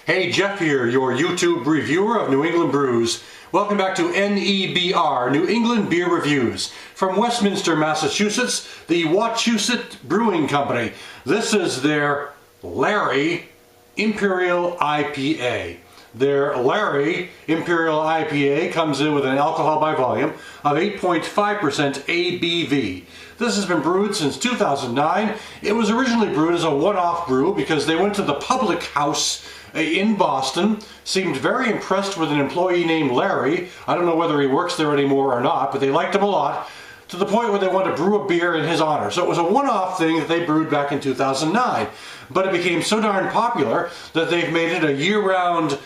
Hey, Jeff here, your YouTube reviewer of New England brews. Welcome back to NEBR, New England Beer Reviews. From Westminster, Massachusetts, the Wachusett Brewing Company. This is their Larry Imperial IPA. Their Larry Imperial IPA comes in with an alcohol by volume of 8.5% ABV. This has been brewed since 2009. It was originally brewed as a one-off brew because they went to the Public House in Boston, seemed very impressed with an employee named Larry. I don't know whether he works there anymore or not, but they liked him a lot, to the point where they wanted to brew a beer in his honor. So it was a one-off thing that they brewed back in 2009. But it became so darn popular that they've made it a year-round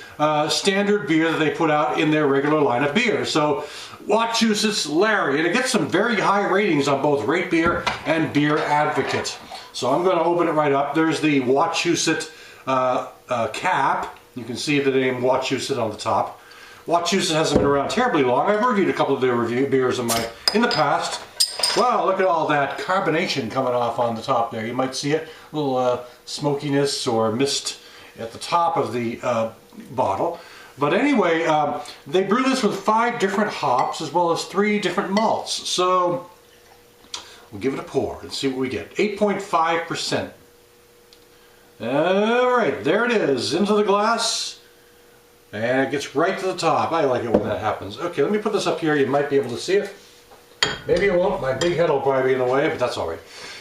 standard beer that they put out in their regular line of beers. So Wachusett's Larry, and it gets some very high ratings on both Rate Beer and Beer Advocate. So I'm going to open it right up. There's the Wachusett cap. You can see the name Wachusett on the top. Wachusett hasn't been around terribly long. I've reviewed a couple of their beers in the past. Wow, look at all that carbonation coming off on the top there. You might see it, a little smokiness or mist at the top of the bottle. But anyway, they brew this with 5 different hops as well as 3 different malts. So we'll give it a pour and see what we get. 8.5%. Alright, there it is, into the glass, and it gets right to the top. I like it when that happens. Okay, let me put this up here, you might be able to see it. Maybe it won't, my big head will probably be in the way, but that's alright.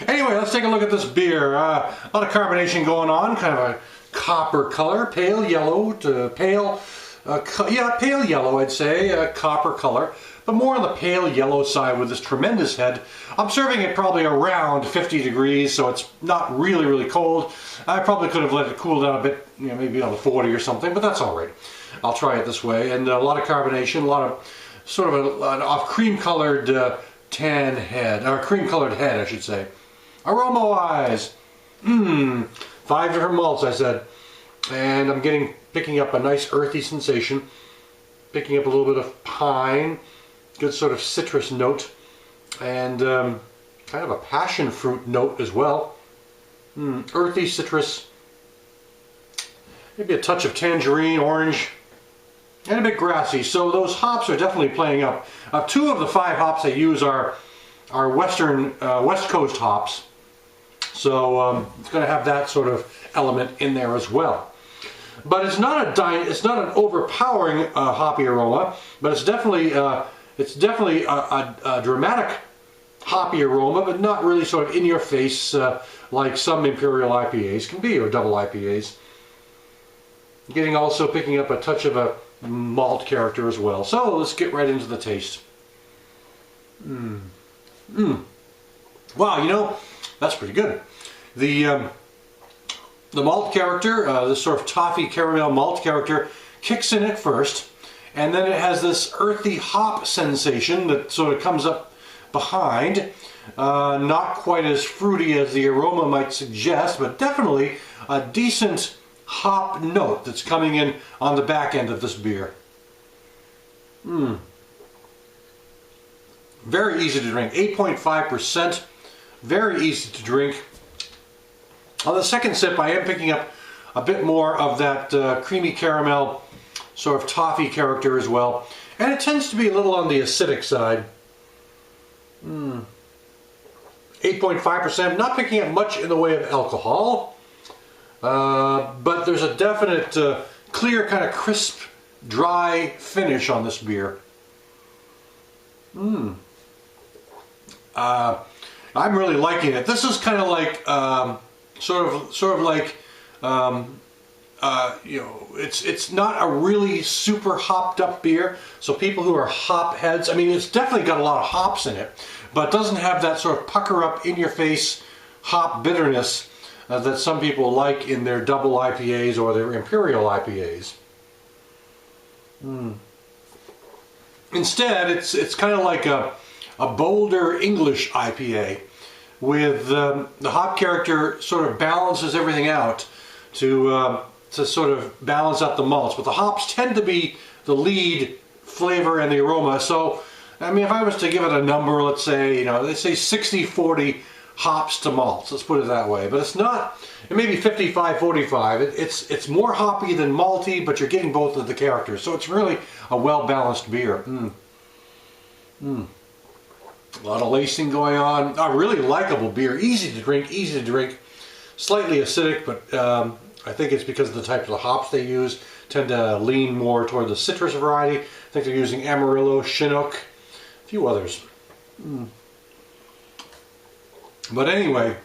Anyway, let's take a look at this beer. A lot of carbonation going on, kind of a copper color, pale yellow to pale, pale yellow I'd say, copper color. But more on the pale yellow side with this tremendous head. I'm serving it probably around 50 degrees, so it's not really cold. I probably could have let it cool down a bit, maybe on the 40 or something, but that's all right. I'll try it this way. And a lot of carbonation, a lot of sort of a cream-colored tan head, or cream-colored head, I should say. Aroma-wise, 5 different malts, I said. And I'm picking up a nice earthy sensation. Picking up a little bit of pine. Good sort of citrus note, and kind of a passion fruit note as well. Earthy citrus, maybe a touch of tangerine, orange, and a bit grassy. So those hops are definitely playing up. 2 of the 5 hops I use are West Coast hops, so it's going to have that sort of element in there as well. But it's not an overpowering hoppy aroma, but it's definitely a dramatic hoppy aroma, but not really sort of in your face like some Imperial IPAs can be, or double IPAs. Picking up a touch of a malt character as well. So let's get right into the taste. Wow, that's pretty good. The malt character, this sort of toffee caramel malt character, kicks in at first. And then it has this earthy hop sensation that sort of comes up behind. Not quite as fruity as the aroma might suggest, but definitely a decent hop note that's coming in on the back end of this beer. Very easy to drink. 8.5%. Very easy to drink. On the second sip, I am picking up a bit more of that creamy caramel sort of toffee character as well, and it tends to be a little on the acidic side. 8.5%, not picking up much in the way of alcohol, but there's a definite clear, kind of crisp, dry finish on this beer. I'm really liking it. This is kind of like sort of like it's not a really super hopped up beer, so people who are hop heads, I mean, it's definitely got a lot of hops in it, but doesn't have that sort of pucker up in your face hop bitterness that some people like in their double IPAs or their Imperial IPAs. Instead, it's kind of like a bolder English IPA with the hop character sort of balances everything out to sort of balance out the malts, but the hops tend to be the lead flavor and the aroma. So, I mean, if I was to give it a number, let's say, they say 60-40 hops to malts, let's put it that way. But it's not, it may be 55-45. It's more hoppy than malty, but you're getting both of the characters. So it's really a well-balanced beer. A lot of lacing going on. A really likable beer, easy to drink, slightly acidic, but I think it's because of the types of hops they use. Tend to lean more toward the citrus variety. I think they're using Amarillo, Chinook, a few others. But anyway,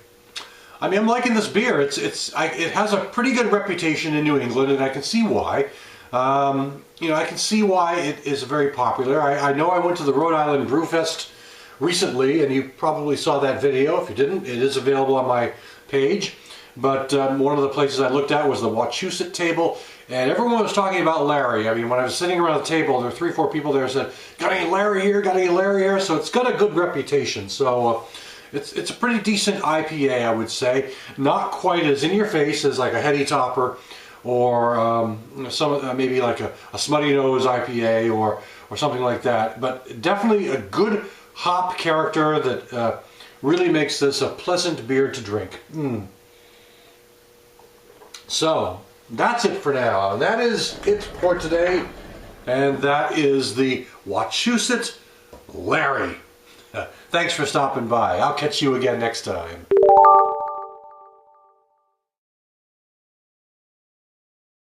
I mean, I'm liking this beer. It has a pretty good reputation in New England, and I can see why. You know, I can see why it is very popular. I know I went to the Rhode Island Brewfest recently, and you probably saw that video. If you didn't, it is available on my page. But one of the places I looked at was the Wachusett table, and everyone was talking about Larry. I mean, when I was sitting around the table, there were 3 or 4 people there who said, "Got any Larry here? Got any Larry here?" So it's got a good reputation. So it's a pretty decent IPA, I would say. Not quite as in your face as like a Heady Topper, or maybe like a Smutty Nose IPA or something like that. But definitely a good hop character that really makes this a pleasant beer to drink. So that's it for now. That is it for today, and that is the Wachusett Larry. Thanks for stopping by. I'll catch you again next time.